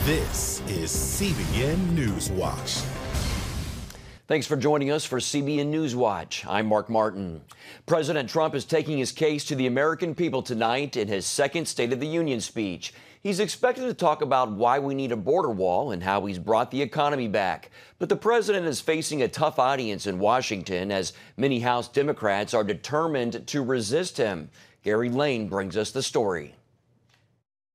This is CBN NewsWatch. Thanks for joining us for CBN NewsWatch. I'm Mark Martin. President Trump is taking his case to the American people tonight in his second State of the Union speech. He's expected to talk about why we need a border wall and how he's brought the economy back. But the president is facing a tough audience in Washington as many House Democrats are determined to resist him. Gary Lane brings us the story.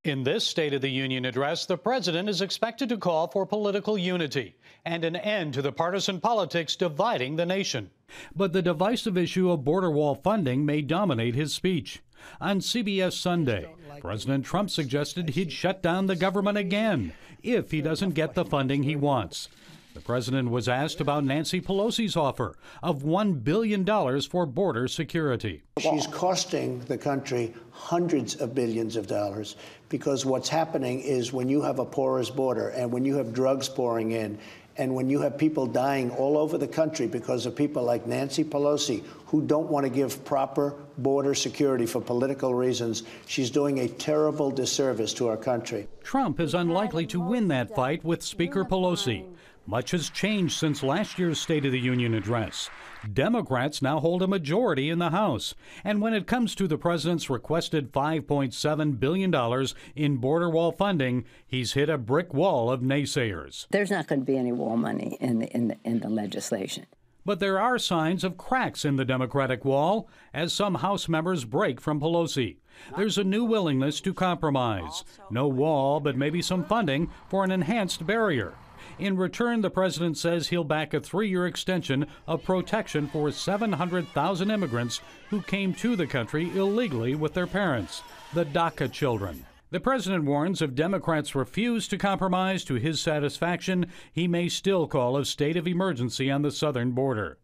In this State of the Union address, the president is expected to call for political unity and an end to the partisan politics dividing the nation. But the divisive issue of border wall funding may dominate his speech. On CBS Sunday, President Trump suggested he'd shut down the government again if he doesn't get the funding he wants. The president was asked about Nancy Pelosi's offer of $1 billion for border security. She's costing the country hundreds of billions of dollars because what's happening is when you have a porous border and when you have drugs pouring in and when you have people dying all over the country because of people like Nancy Pelosi who don't want to give proper border security for political reasons, she's doing a terrible disservice to our country. Trump is unlikely to win that fight with Speaker Pelosi. Much has changed since last year's State of the Union address. Democrats now hold a majority in the House. And when it comes to the president's requested $5.7 billion in border wall funding, he's hit a brick wall of naysayers. There's not going to be any wall money in the legislation. But there are signs of cracks in the Democratic wall as some House members break from Pelosi. There's a new willingness to compromise. No wall, but maybe some funding for an enhanced barrier. In return, the president says he'll back a 3-year extension of protection for 700,000 immigrants who came to the country illegally with their parents, the DACA children. The president warns if Democrats refuse to compromise to his satisfaction, he may still call a state of emergency on the southern border.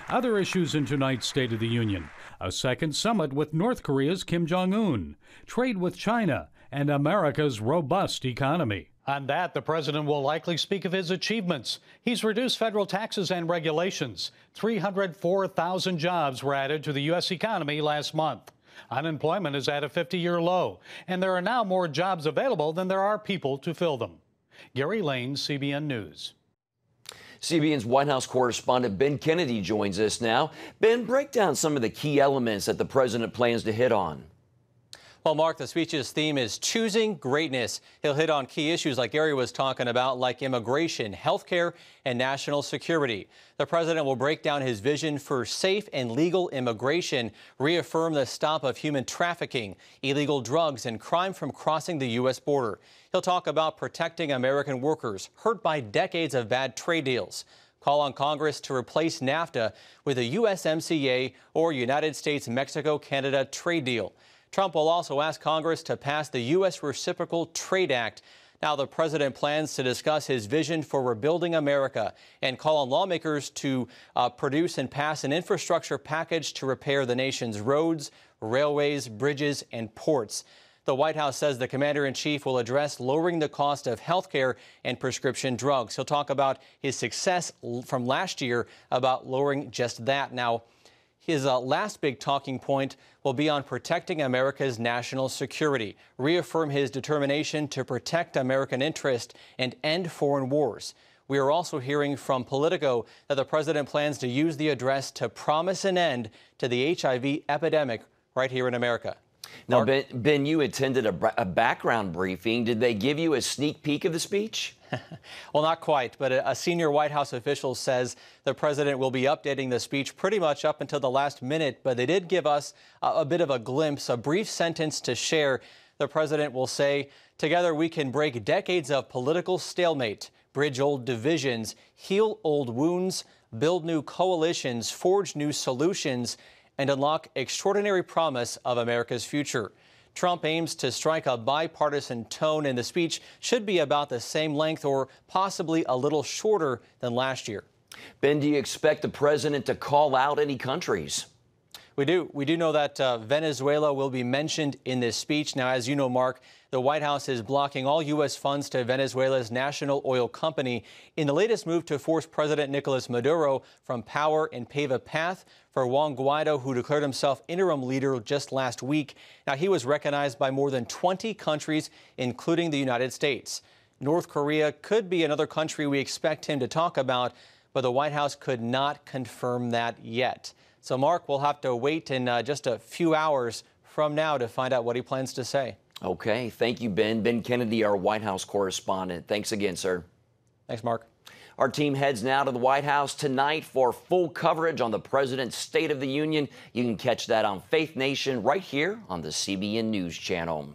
Other issues in tonight's State of the Union: a second summit with North Korea's Kim Jong-un, trade with China, and America's robust economy. On that, the president will likely speak of his achievements. He's reduced federal taxes and regulations. 304,000 jobs were added to the U.S. economy last month. Unemployment is at a 50-year low, and there are now more jobs available than there are people to fill them. Gary Lane, CBN News. CBN's White House correspondent Ben Kennedy joins us now. Ben, break down some of the key elements that the president plans to hit on. Well, Mark, the speech's theme is choosing greatness. He'll hit on key issues like Gary was talking about, like immigration, health care, and national security. The president will break down his vision for safe and legal immigration, reaffirm the stop of human trafficking, illegal drugs, and crime from crossing the U.S. border. He'll talk about protecting American workers hurt by decades of bad trade deals. Call on Congress to replace NAFTA with a USMCA or United States-Mexico-Canada trade deal. Trump will also ask Congress to pass the U.S. Reciprocal Trade Act. Now, the president plans to discuss his vision for rebuilding America and call on lawmakers to produce and pass an infrastructure package to repair the nation's roads, railways, bridges, and ports. The White House says the commander-in-chief will address lowering the cost of health care and prescription drugs. He'll talk about his success from last year about lowering just that. Now, his last big talking point will be on protecting America's national security, reaffirm his determination to protect American interest and end foreign wars. We are also hearing from Politico that the president plans to use the address to promise an end to the HIV epidemic right here in America. Now, Ben, you attended a background briefing. Did they give you a sneak peek of the speech? Well, not quite, but a senior White House official says the president will be updating the speech pretty much up until the last minute, but they did give us a bit of a glimpse, a brief sentence to share. The president will say, "Together we can break decades of political stalemate, bridge old divisions, heal old wounds, build new coalitions, forge new solutions, and unlock extraordinary promise of America's future." Trump aims to strike a bipartisan tone, and the speech should be about the same length or possibly a little shorter than last year. Ben, do you expect the president to call out any countries? We do. We do know that Venezuela will be mentioned in this speech. Now, as you know, Mark, the White House is blocking all U.S. funds to Venezuela's national oil company in the latest move to force President Nicolas Maduro from power and pave a path for Juan Guaido, who declared himself interim leader just last week. Now, he was recognized by more than 20 countries, including the United States. North Korea could be another country we expect him to talk about, but the White House could not confirm that yet. So, Mark, we'll have to wait in just a few hours from now to find out what he plans to say. Okay. Thank you, Ben. Ben Kennedy, our White House correspondent. Thanks again, sir. Thanks, Mark. Our team heads now to the White House tonight for full coverage on the President's State of the Union. You can catch that on Faith Nation right here on the CBN News Channel.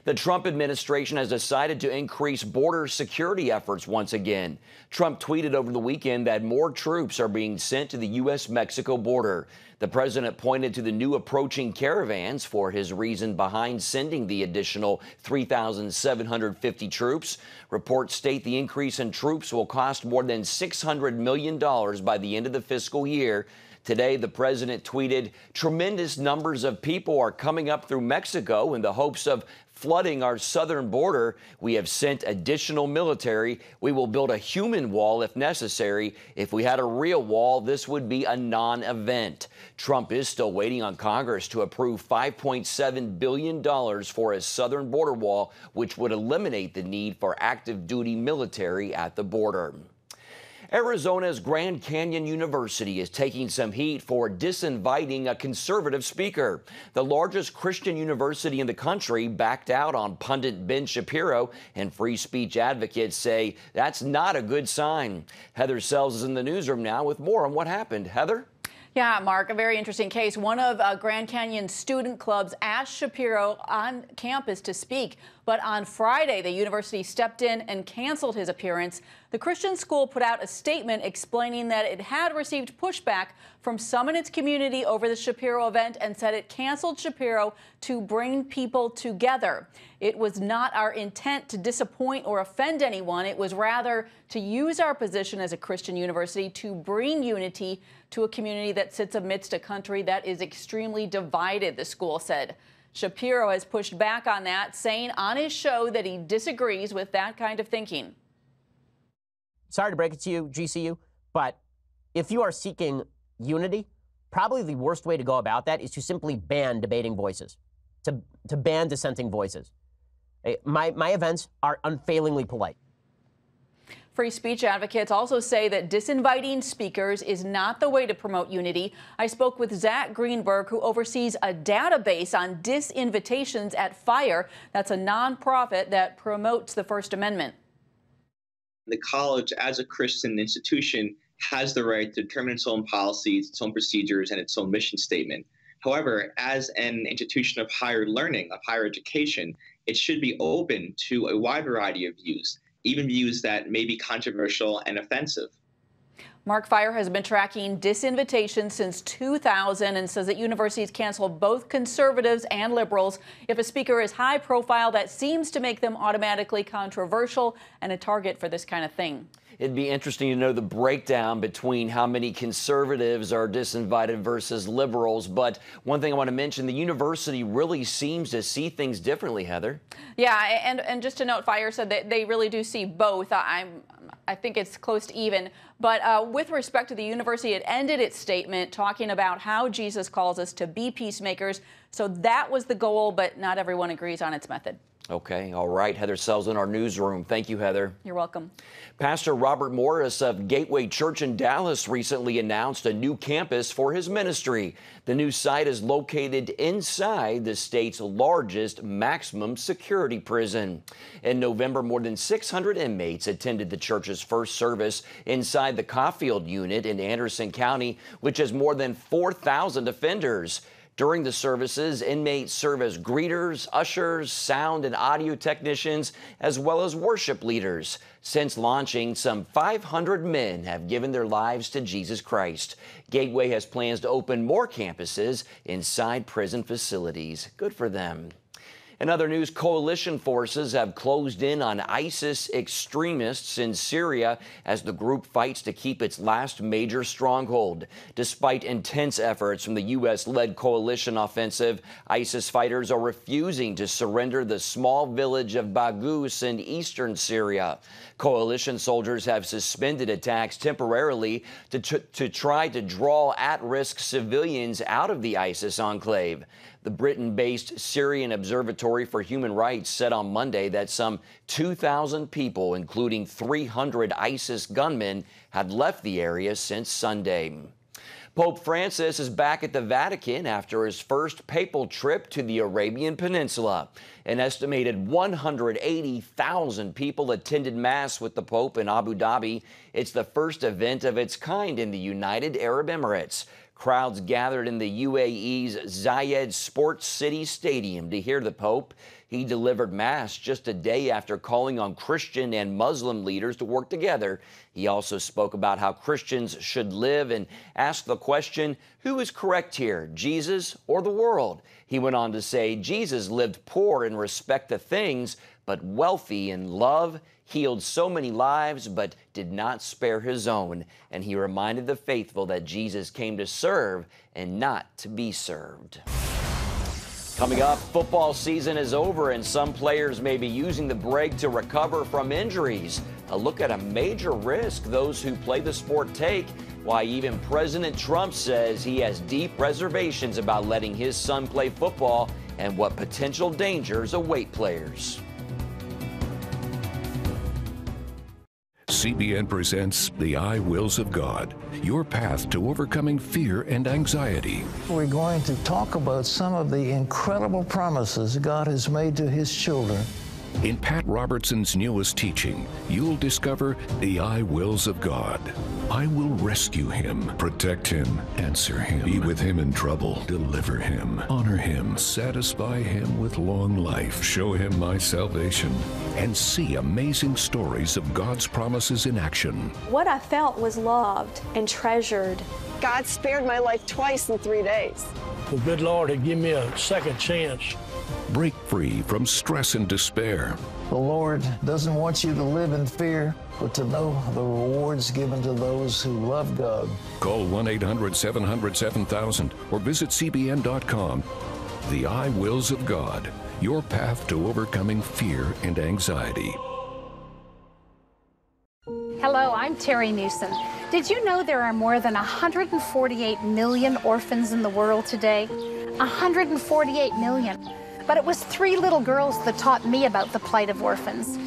The Trump administration has decided to increase border security efforts once again. Trump tweeted over the weekend that more troops are being sent to the U.S.-Mexico border. The president pointed to the new approaching caravans for his reason behind sending the additional 3,750 troops. Reports state the increase in troops will cost more than $600 million by the end of the fiscal year. Today, the president tweeted, "Tremendous numbers of people are coming up through Mexico in the hopes of flooding our southern border. We have sent additional military. We will build a human wall if necessary. If we had a real wall, this would be a non-event." Trump is still waiting on Congress to approve $5.7 billion for a southern border wall, which would eliminate the need for active duty military at the border. Arizona's Grand Canyon University is taking some heat for disinviting a conservative speaker. The largest Christian university in the country backed out on pundit Ben Shapiro, and free speech advocates say that's not a good sign. Heather Sells is in the newsroom now with more on what happened. Heather? Yeah, Mark, a very interesting case. One of Grand Canyon's student clubs asked Shapiro on campus to speak, but on Friday, the university stepped in and canceled his appearance. The Christian school put out a statement explaining that it had received pushback from some in its community over the Shapiro event and said it canceled Shapiro to bring people together. It was not our intent to disappoint or offend anyone. It was rather to use our position as a Christian university to bring unity to a community that sits amidst a country that is extremely divided, the school said. Shapiro has pushed back on that, saying on his show that he disagrees with that kind of thinking. Sorry to break it to you, GCU, but if you are seeking unity, probably the worst way to go about that is to simply ban debating voices, to ban dissenting voices. My events are unfailingly polite. Free speech advocates also say that disinviting speakers is not the way to promote unity. I spoke with Zach Greenberg, who oversees a database on disinvitations at FIRE. That's a nonprofit that promotes the First Amendment. The college, as a Christian institution, has the right to determine its own policies, its own procedures, and its own mission statement. However, as an institution of higher learning, of higher education, it should be open to a wide variety of views, even views that may be controversial and offensive. Mark Fire has been tracking disinvitations since 2000 and says that universities cancel both conservatives and liberals if a speaker is high profile. That seems to make them automatically controversial and a target for this kind of thing. It'd be interesting to know the breakdown between how many conservatives are disinvited versus liberals. But one thing I want to mention, the university really seems to see things differently, Heather. Yeah, and just to note, Fire said that they really do see both. I think it's close to even. But with respect to the university, it ended its statement talking about how Jesus calls us to be peacemakers. So that was the goal, but not everyone agrees on its method. Okay, all right. Heather Sells in our newsroom. Thank you, Heather. You're welcome. Pastor Robert Morris of Gateway Church in Dallas recently announced a new campus for his ministry. The new site is located inside the state's largest maximum security prison. In November, more than 600 inmates attended the church's first service inside the Caulfield unit in Anderson County, which has more than 4,000 offenders. During the services, inmates serve as greeters, ushers, sound and audio technicians, as well as worship leaders. Since launching, some 500 men have given their lives to Jesus Christ. Gateway has plans to open more campuses inside prison facilities. Good for them. In other news, coalition forces have closed in on ISIS extremists in Syria as the group fights to keep its last major stronghold. Despite intense efforts from the U.S.-led coalition offensive, ISIS fighters are refusing to surrender the small village of Baghous in eastern Syria. Coalition soldiers have suspended attacks temporarily to try to draw at-risk civilians out of the ISIS enclave. The Britain-based Syrian Observatory for Human Rights said on Monday that some 2,000 people, including 300 ISIS gunmen, had left the area since Sunday. Pope Francis is back at the Vatican after his first papal trip to the Arabian Peninsula. An estimated 180,000 people attended Mass with the Pope in Abu Dhabi. It's the first event of its kind in the United Arab Emirates. Crowds gathered in the UAE's Zayed Sports City Stadium to hear the Pope. He delivered Mass just a day after calling on Christian and Muslim leaders to work together. He also spoke about how Christians should live and asked the question, who is correct here, Jesus or the world? He went on to say Jesus lived poor in respect to things, but wealthy in love, healed so many lives, but did not spare his own. And he reminded the faithful that Jesus came to serve and not to be served. Coming up, football season is over and some players may be using the break to recover from injuries. A look at a major risk those who play the sport take, why even President Trump says he has deep reservations about letting his son play football, and what potential dangers await players. CBN presents The I Wills of God, your path to overcoming fear and anxiety. We're going to talk about some of the incredible promises God has made to his children. In Pat Robertson's newest teaching, you'll discover the I Wills of God. I will rescue him, protect him, answer him, be with him in trouble, deliver him, honor him, satisfy him with long life, show him my salvation, and see amazing stories of God's promises in action. What I felt was loved and treasured. God spared my life twice in 3 days. The good Lord had given me a second chance. Break free from stress and despair. The Lord doesn't want you to live in fear, but to know the rewards given to those who love God. Call 1-800-700-7000 or visit CBN.com. The I Wills of God, your path to overcoming fear and anxiety. Hello, I'm Terry Newsom. Did you know there are more than 148 million orphans in the world today? 148 million. But it was 3 little girls that taught me about the plight of orphans.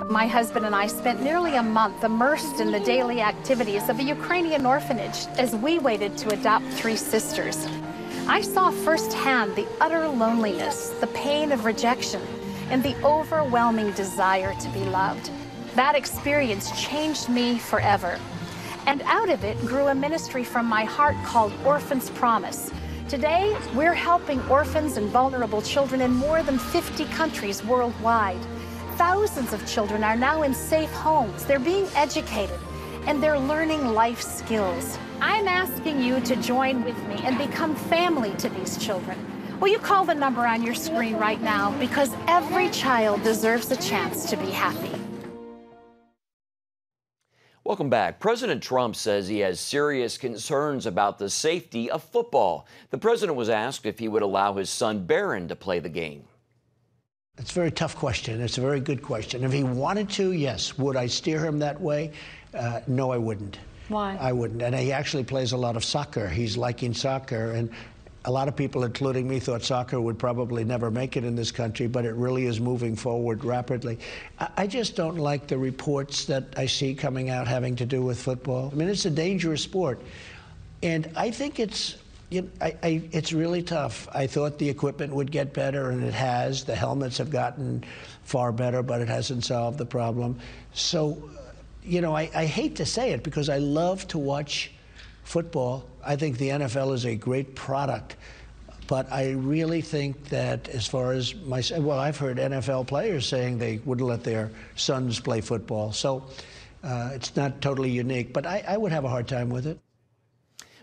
My husband and I spent nearly a month immersed in the daily activities of a Ukrainian orphanage as we waited to adopt 3 sisters. I saw firsthand the utter loneliness, the pain of rejection, and the overwhelming desire to be loved. That experience changed me forever. And out of it grew a ministry from my heart called Orphan's Promise. Today, we're helping orphans and vulnerable children in more than 50 countries worldwide. Thousands of children are now in safe homes. They're being educated, and they're learning life skills. I'm asking you to join with me and become family to these children. Will you call the number on your screen right now? Because every child deserves a chance to be happy. Welcome back. President Trump says he has serious concerns about the safety of football. The president was asked if he would allow his son Barron to play the game. It's a very tough question. It's a very good question. If he wanted to, yes. Would I steer him that way? No, I wouldn't. Why? I wouldn't. And he actually plays a lot of soccer. He's liking soccer. And a lot of people, including me, thought soccer would probably never make it in this country, but it really is moving forward rapidly. I just don't like the reports that I see coming out having to do with football. I mean, it's a dangerous sport. And I think it's really tough. I thought the equipment would get better, and it has. The helmets have gotten far better, but it hasn't solved the problem. So, you know, I hate to say it because I love to watch football. I think the NFL is a great product, but I really think that as far as I've heard NFL players saying they wouldn't let their sons play football. So it's not totally unique, but I would have a hard time with it.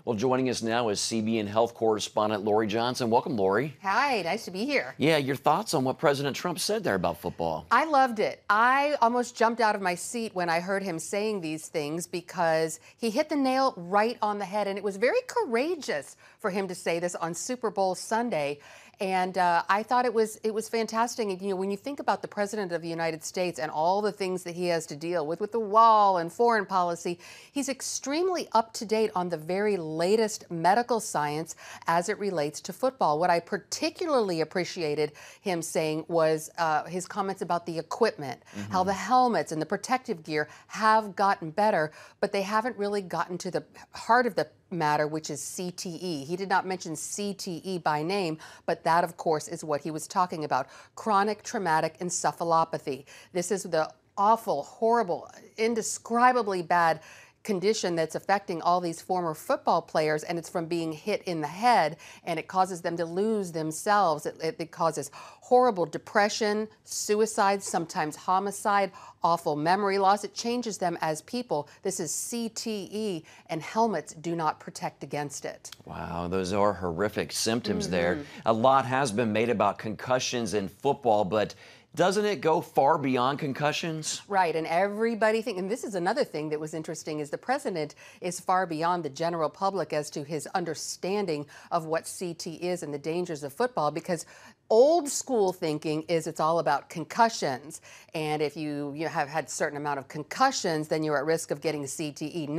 Well, joining us now is CBN health correspondent Lori Johnson. Welcome, Lori. Hi, nice to be here. Yeah, your thoughts on what President Trump said there about football? I loved it. I almost jumped out of my seat when I heard him saying these things because he hit the nail right on the head, and it was very courageous for him to say this on Super Bowl Sunday. And I thought it was fantastic. And, you know, when you think about the President of the United States and all the things that he has to deal with the wall and foreign policy, he's extremely up to date on the very latest medical science as it relates to football. What I particularly appreciated him saying was his comments about the equipment, how the helmets and the protective gear have gotten better, but they haven't really gotten to the heart of the matter, which is CTE. He did not mention CTE by name, but that, of course, is what he was talking about. Chronic traumatic encephalopathy. This is the awful, horrible, indescribably bad condition that's affecting all these former football players, and it's from being hit in the head, and it causes them to lose themselves. It causes horrible depression, suicide, sometimes homicide, awful memory loss. It changes them as people. This is CTE, and helmets do not protect against it. Wow, those are horrific symptoms there. A lot has been made about concussions in football, but doesn't it go far beyond concussions? Right, and everybody thinks, and this is another thing that was interesting, is the president is far beyond the general public as to his understanding of what CT is and the dangers of football, because old school thinking is it's all about concussions, and if you have had a certain amount of concussions, then you're at risk of getting CTE.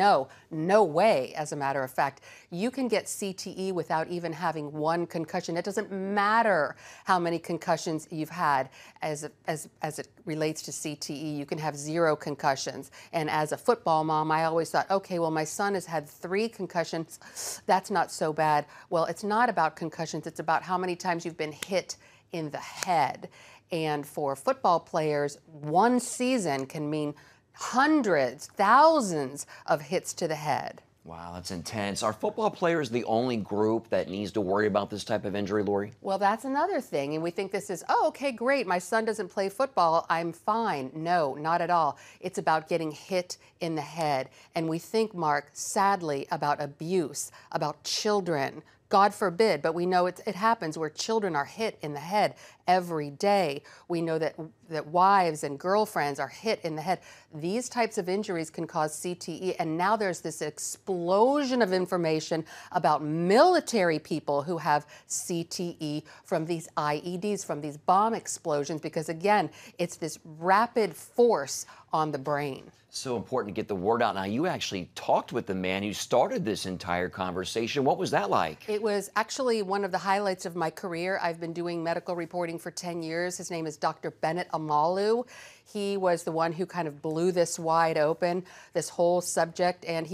No way, as a matter of fact. You can get CTE without even having one concussion. It doesn't matter how many concussions you've had as it relates to CTE. You can have 0 concussions. And as a football mom, I always thought, okay, well, my son has had 3 concussions. That's not so bad. Well, it's not about concussions. It's about how many times you've been hit in the head. And for football players, one season can mean hundreds, thousands of hits to the head. Wow, that's intense. Are football players the only group that needs to worry about this type of injury, Lori? Well, that's another thing. And we think this is, oh, okay, great. My son doesn't play football. I'm fine. No, not at all. It's about getting hit in the head. And we think, Mark, sadly, about abuse, about children. God forbid, but we know it happens where children are hit in the head every day. We know that wives and girlfriends are hit in the head. These types of injuries can cause CTE, and now there's this explosion of information about military people who have CTE from these IEDs, from these bomb explosions, because again, it's this rapid force on the brain. So important to get the word out. Now, you actually talked with the man who started this entire conversation. What was that like? It was actually one of the highlights of my career. I've been doing medical reporting for 10 years. His name is Dr. Bennett Amalu. He was the one who kind of blew this wide open, this whole subject, and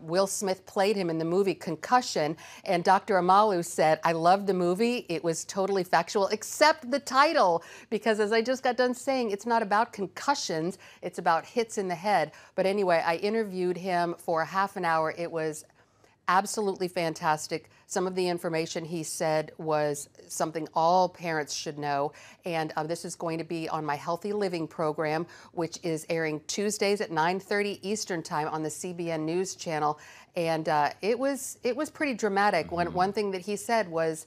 Will Smith played him in the movie Concussion, and Dr. Amalu said, I loved the movie. It was totally factual, except the title, because as I just got done saying, it's not about concussions, it's about hits in the head. But anyway, I interviewed him for half an hour. It was absolutely fantastic. Some of the information he said was something all parents should know. And this is going to be on my Healthy Living program, which is airing Tuesdays at 9:30 Eastern Time on the CBN News channel. And it was pretty dramatic. One thing that he said was,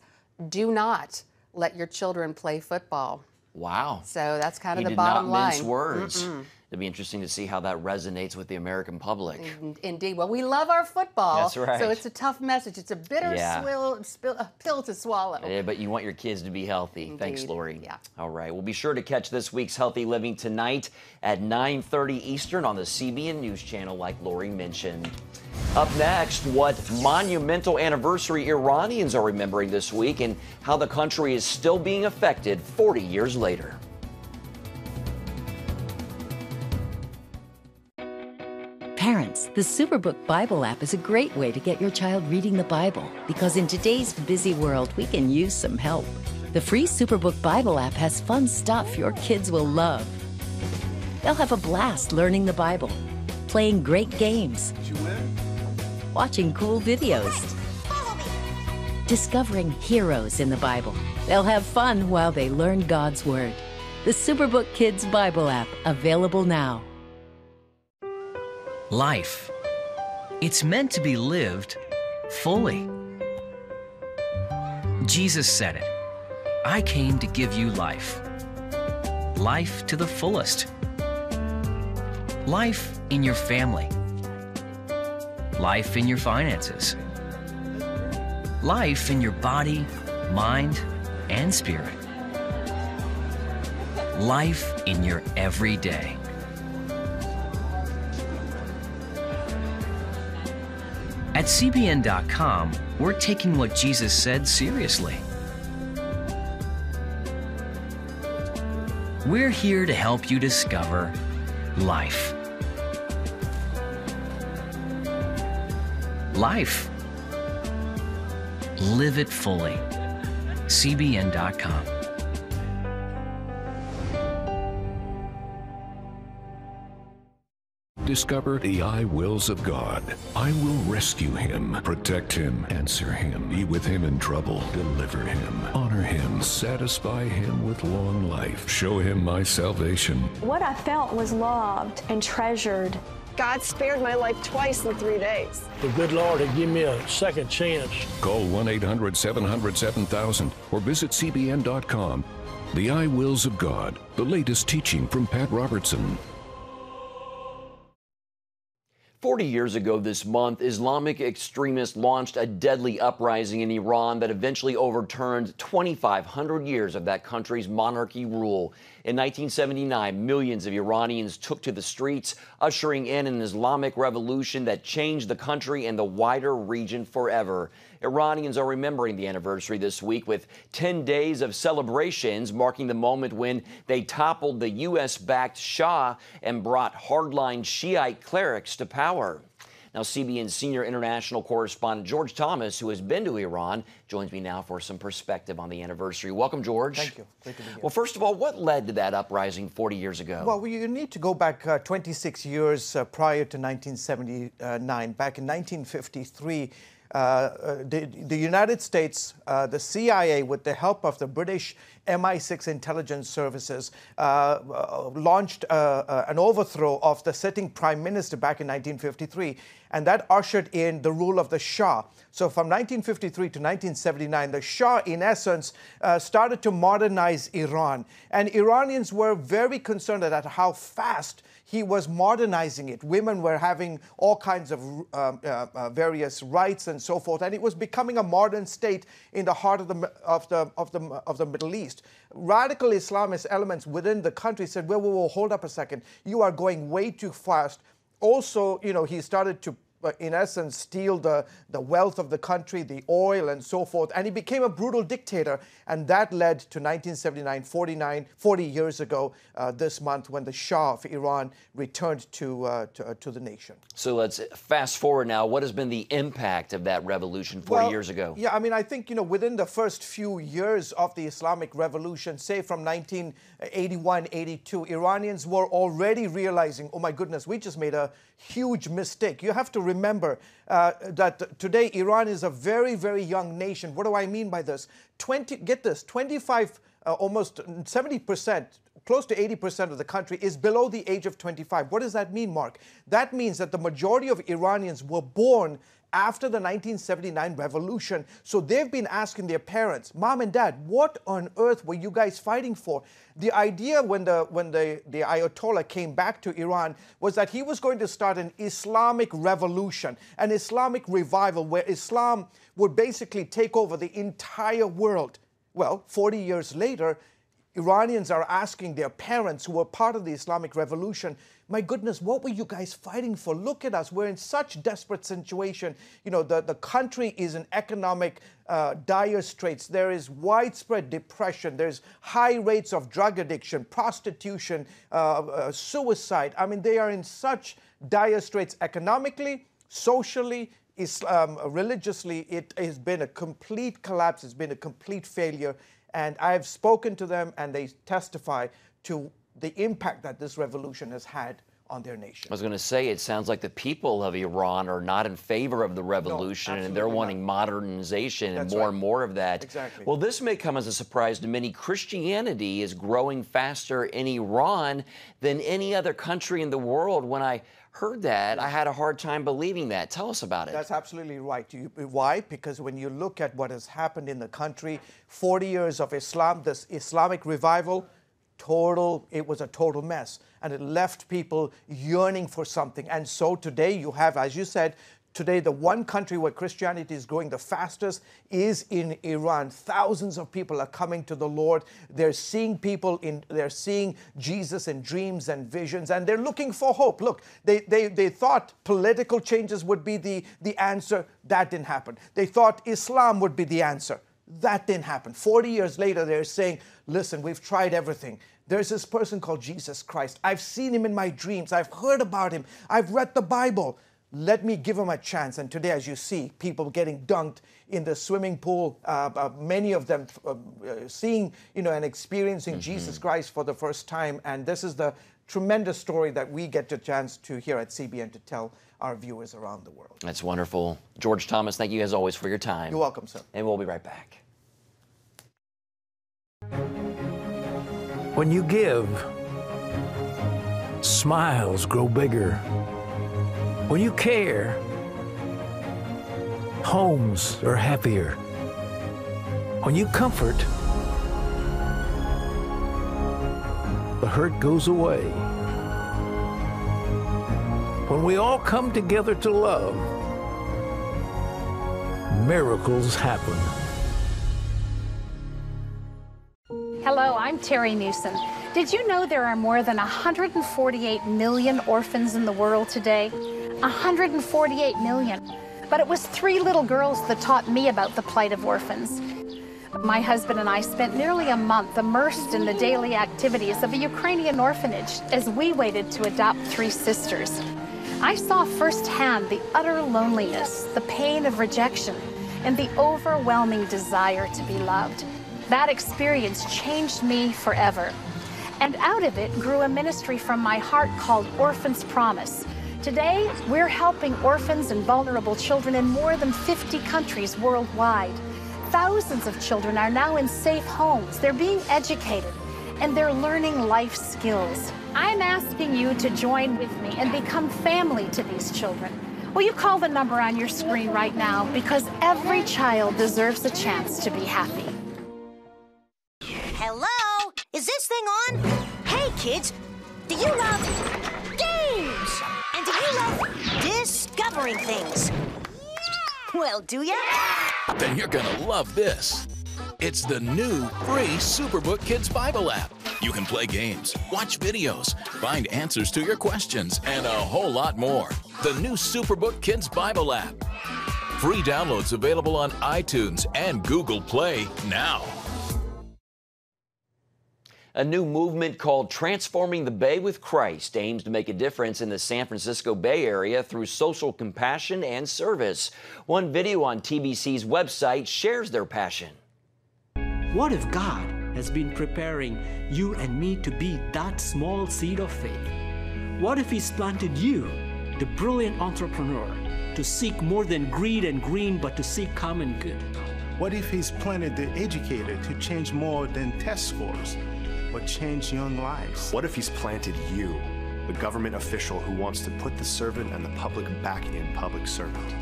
do not let your children play football. Wow. So that's kind of the bottom line. He did not mince words. It'd be interesting to see how that resonates with the American public. Indeed. Well, we love our football. That's right. So it's a tough message. It's a bitter pill to swallow. Yeah, but you want your kids to be healthy. Indeed. Thanks, Lori. Yeah. All right. Well, be sure to catch this week's Healthy Living tonight at 9:30 Eastern on the CBN News channel, like Lori mentioned. Up next, what monumental anniversary Iranians are remembering this week and how the country is still being affected 40 years later. Parents, the Superbook Bible app is a great way to get your child reading the Bible, because in today's busy world, we can use some help. The free Superbook Bible app has fun stuff your kids will love. They'll have a blast learning the Bible, playing great games, watching cool videos, discovering heroes in the Bible. They'll have fun while they learn God's Word. The Superbook Kids Bible app, available now. Life. It's meant to be lived fully. Jesus said it. I came to give you life. Life to the fullest. Life in your family. Life in your finances. Life in your body, mind, and spirit. Life in your everyday. At CBN.com, we're taking what Jesus said seriously. We're here to help you discover life. Life. Live it fully. CBN.com. Discover the I wills of God. I will rescue him, protect him, answer him, be with him in trouble, deliver him, honor him, satisfy him with long life, show him my salvation. What I felt was loved and treasured. God spared my life twice in 3 days. The good Lord had given me a second chance. Call 1-800-700-7000 or visit CBN.com. The I wills of God, the latest teaching from Pat Robertson. 40 years ago this month, Islamic extremists launched a deadly uprising in Iran that eventually overturned 2,500 years of that country's monarchy rule. In 1979, millions of Iranians took to the streets, ushering in an Islamic revolution that changed the country and the wider region forever. Iranians are remembering the anniversary this week with 10 days of celebrations marking the moment when they toppled the U.S.-backed Shah and brought hardline Shiite clerics to power. Now, CBN's senior international correspondent George Thomas, who has been to Iran, joins me now for some perspective on the anniversary. Welcome, George. Thank you. Great to be here. Well, first of all, what led to that uprising 40 years ago? Well, you need to go back 26 years prior to 1979. Back in 1953, the United States, the CIA, with the help of the British MI6 intelligence services, launched an overthrow of the sitting prime minister back in 1953, and that ushered in the rule of the Shah. So from 1953 to 1979, the Shah, in essence, started to modernize Iran, and Iranians were very concerned at how fast he was modernizing it. Women were having all kinds of various rights and so forth, and it was becoming a modern state in the heart of the Middle East. Radical Islamist elements within the country said, "Whoa, hold up a second! You are going way too fast." Also, he started to, in essence, steal the wealth of the country, the oil and so forth, and he became a brutal dictator, and that led to 1979, 40 years ago this month, when the Shah of Iran returned to the nation. So let's fast forward now. What has been the impact of that revolution 40 years ago? Yeah, I mean, I think, within the first few years of the Islamic Revolution, say from 1981, 82, Iranians were already realizing, oh my goodness, we just made a huge mistake. You have to remember that today Iran is a very, very young nation. What do I mean by this? 25, almost 70%, close to 80% of the country is below the age of 25. What does that mean, Mark? That means that the majority of Iranians were born after the 1979 revolution. So they've been asking their parents, Mom and Dad, what on earth were you guys fighting for? The idea when the Ayatollah came back to Iran was that he was going to start an Islamic revolution, an Islamic revival where Islam would basically take over the entire world. Well, 40 years later, Iranians are asking their parents who were part of the Islamic Revolution, my goodness, what were you guys fighting for? Look at us. We're in such desperate situation. The country is in economic dire straits. There is widespread depression. There's high rates of drug addiction, prostitution, suicide. I mean, they are in such dire straits economically, socially, religiously. It has been a complete collapse. It's been a complete failure. And I've spoken to them, and they testify to the impact that this revolution has had on their nation. I was going to say, it sounds like the people of Iran are not in favor of the revolution, and they're wanting modernization and more of that. Exactly. Well, this may come as a surprise to many. Christianity is growing faster in Iran than any other country in the world. When I heard that, I had a hard time believing that. Tell us about it. That's absolutely right. Why? Because when you look at what has happened in the country, 40 years of Islam, this Islamic revival, it was a total mess. And it left people yearning for something. And so today you have, as you said, Today, the one country where Christianity is growing the fastest is in Iran. Thousands of people are coming to the Lord. They're seeing they're seeing Jesus in dreams and visions, and they're looking for hope. Look, they thought political changes would be the answer. That didn't happen. They thought Islam would be the answer. That didn't happen. 40 years later, they're saying, listen, we've tried everything. There's this person called Jesus Christ. I've seen him in my dreams. I've heard about him. I've read the Bible. Let me give him a chance. And today, as you see, people getting dunked in the swimming pool, many of them seeing, and experiencing Jesus Christ for the first time. And this is the tremendous story that we get the chance to hear at CBN to tell our viewers around the world. That's wonderful. George Thomas, thank you as always for your time. You're welcome, sir. And we'll be right back. When you give, smiles grow bigger. When you care, homes are happier. When you comfort, the hurt goes away. When we all come together to love, miracles happen. Hello, I'm Terry Newsom. Did you know there are more than 148 million orphans in the world today? 148 million. But it was 3 little girls that taught me about the plight of orphans. My husband and I spent nearly a month immersed in the daily activities of a Ukrainian orphanage as we waited to adopt 3 sisters. I saw firsthand the utter loneliness, the pain of rejection, and the overwhelming desire to be loved. That experience changed me forever. And out of it grew a ministry from my heart called Orphan's Promise. Today, we're helping orphans and vulnerable children in more than 50 countries worldwide. Thousands of children are now in safe homes. They're being educated, and they're learning life skills. I'm asking you to join with me and become family to these children. Will you call the number on your screen right now? Because every child deserves a chance to be happy. Hello? Is this thing on? Hey, kids, do you love games? And do you love discovering things? Well, do ya? Then you're gonna love this. It's the new free Superbook Kids Bible app. You can play games, watch videos, find answers to your questions, and a whole lot more. The new Superbook Kids Bible app. Free downloads available on iTunes and Google Play now. A new movement called Transforming the Bay with Christ aims to make a difference in the San Francisco Bay Area through social compassion and service. One video on TBC's website shares their passion. What if God has been preparing you and me to be that small seed of faith? What if He's planted you, the brilliant entrepreneur, to seek more than greed and green, but to seek common good? What if He's planted the educator to change more than test scores, but change young lives? What if He's planted you, the government official who wants to put the servant and the public back in public servant?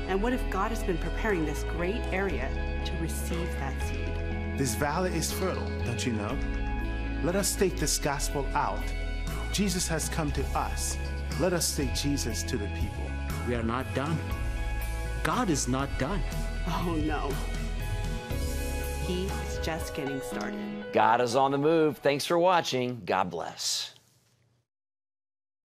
And what if God has been preparing this great area to receive that seed? This valley is fertile, don't you know? Let us take this gospel out. Jesus has come to us. Let us take Jesus to the people. We are not done. God is not done. Oh no. He is just getting started. God is on the move. Thanks for watching. God bless.